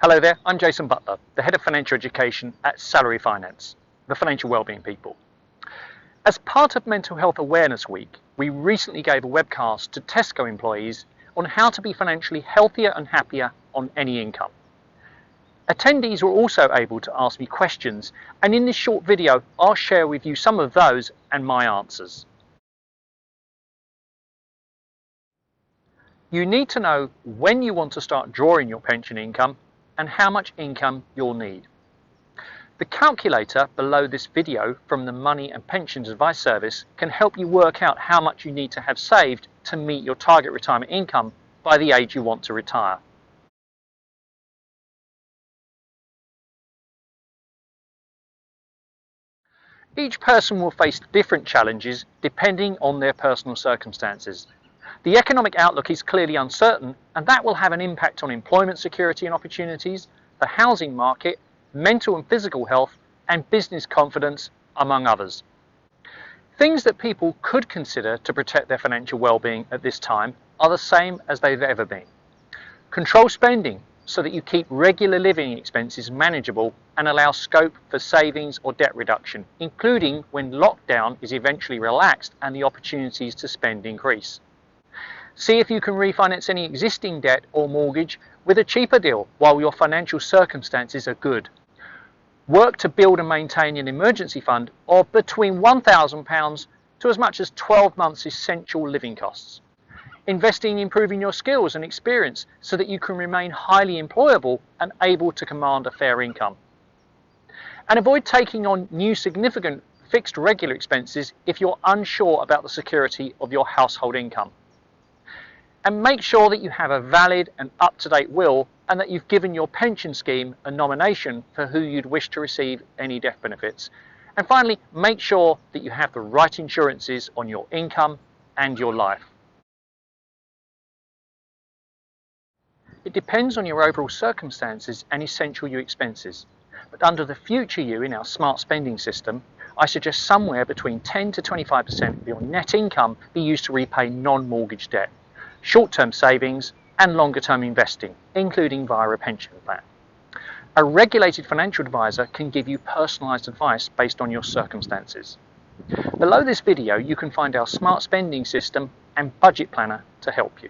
Hello there, I'm Jason Butler, the Head of Financial Education at Salary Finance, the financial wellbeing people. As part of Mental Health Awareness Week, we recently gave a webcast to Tesco employees on how to be financially healthier and happier on any income. Attendees were also able to ask me questions, and in this short video, I'll share with you some of those and my answers. You need to know when you want to start drawing your pension income and how much income you'll need. The calculator below this video from the Money and Pensions Advice Service can help you work out how much you need to have saved to meet your target retirement income by the age you want to retire. Each person will face different challenges depending on their personal circumstances. The economic outlook is clearly uncertain, and that will have an impact on employment security and opportunities, the housing market, mental and physical health, and business confidence, among others. Things that people could consider to protect their financial well-being at this time are the same as they've ever been. Control spending so that you keep regular living expenses manageable and allow scope for savings or debt reduction, including when lockdown is eventually relaxed and the opportunities to spend increase. See if you can refinance any existing debt or mortgage with a cheaper deal while your financial circumstances are good. Work to build and maintain an emergency fund of between £1,000 to as much as 12 months' essential living costs. Investing in improving your skills and experience so that you can remain highly employable and able to command a fair income. And avoid taking on new significant fixed regular expenses if you're unsure about the security of your household income. And make sure that you have a valid and up-to-date will and that you've given your pension scheme a nomination for who you'd wish to receive any death benefits. And finally, make sure that you have the right insurances on your income and your life. It depends on your overall circumstances and essential you expenses. But under the future you in our smart spending system, I suggest somewhere between 10 to 25% of your net income be used to repay non-mortgage debt, short-term savings and longer-term investing, including via a pension plan. A regulated financial advisor can give you personalised advice based on your circumstances. Below this video you can find our smart spending system and budget planner to help you.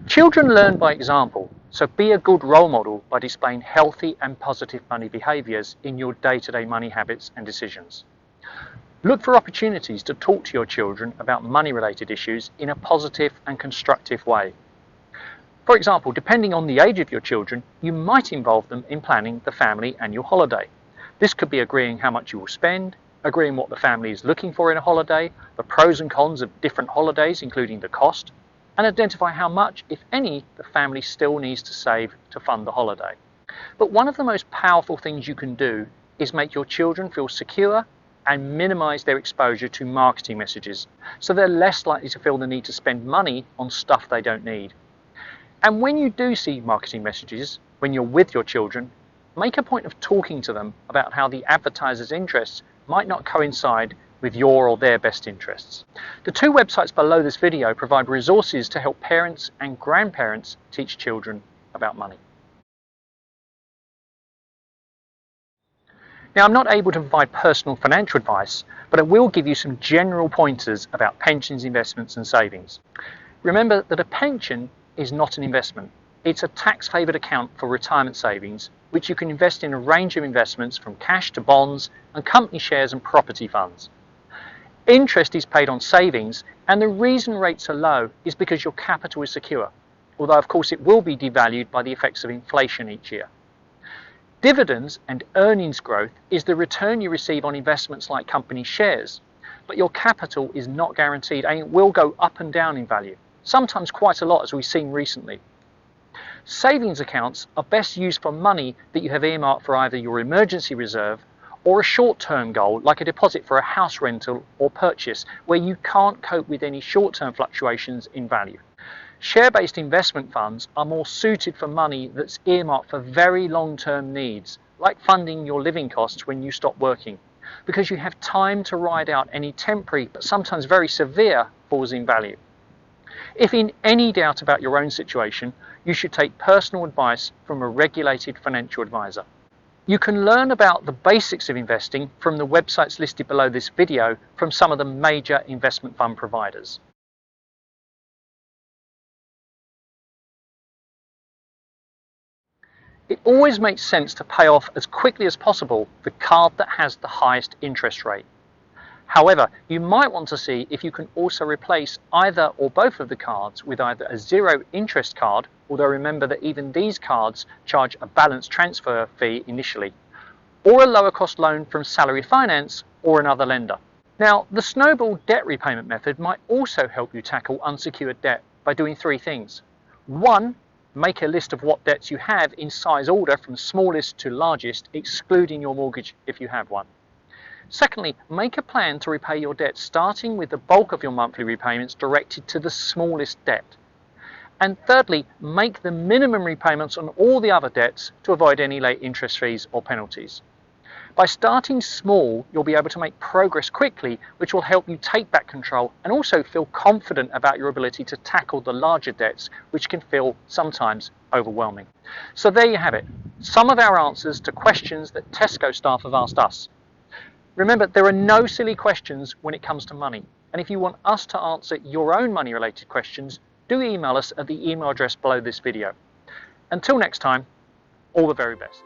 Children learn by example, so be a good role model by displaying healthy and positive money behaviours in your day-to-day money habits and decisions. Look for opportunities to talk to your children about money-related issues in a positive and constructive way. For example, depending on the age of your children, you might involve them in planning the family annual holiday. This could be agreeing how much you will spend, agreeing what the family is looking for in a holiday, the pros and cons of different holidays, including the cost, and identify how much, if any, the family still needs to save to fund the holiday. But one of the most powerful things you can do is make your children feel secure and minimize their exposure to marketing messages, so they're less likely to feel the need to spend money on stuff they don't need. And when you do see marketing messages, when you're with your children, make a point of talking to them about how the advertiser's interests might not coincide with your or their best interests. The two websites below this video provide resources to help parents and grandparents teach children about money. Now, I'm not able to provide personal financial advice, but I will give you some general pointers about pensions, investments and savings. Remember that a pension is not an investment. It's a tax-favoured account for retirement savings, which you can invest in a range of investments from cash to bonds and company shares and property funds. Interest is paid on savings, and the reason rates are low is because your capital is secure, although of course it will be devalued by the effects of inflation each year. Dividends and earnings growth is the return you receive on investments like company shares, but your capital is not guaranteed and it will go up and down in value, sometimes quite a lot as we've seen recently. Savings accounts are best used for money that you have earmarked for either your emergency reserve or a short-term goal like a deposit for a house rental or purchase where you can't cope with any short-term fluctuations in value. Share-based investment funds are more suited for money that's earmarked for very long-term needs, like funding your living costs when you stop working, because you have time to ride out any temporary but sometimes very severe falls in value. If in any doubt about your own situation, you should take personal advice from a regulated financial advisor. You can learn about the basics of investing from the websites listed below this video from some of the major investment fund providers. It always makes sense to pay off as quickly as possible the card that has the highest interest rate. However, you might want to see if you can also replace either or both of the cards with either a zero interest card, although remember that even these cards charge a balance transfer fee initially, or a lower cost loan from salary finance or another lender. Now, the snowball debt repayment method might also help you tackle unsecured debt by doing three things. 1. Make a list of what debts you have in size order from smallest to largest, excluding your mortgage if you have one. Secondly, make a plan to repay your debt starting with the bulk of your monthly repayments directed to the smallest debt. And thirdly, make the minimum repayments on all the other debts to avoid any late interest fees or penalties. By starting small, you'll be able to make progress quickly, which will help you take back control and also feel confident about your ability to tackle the larger debts, which can feel sometimes overwhelming. So there you have it, some of our answers to questions that Tesco staff have asked us. Remember, there are no silly questions when it comes to money. And if you want us to answer your own money-related questions, do email us at the email address below this video. Until next time, all the very best.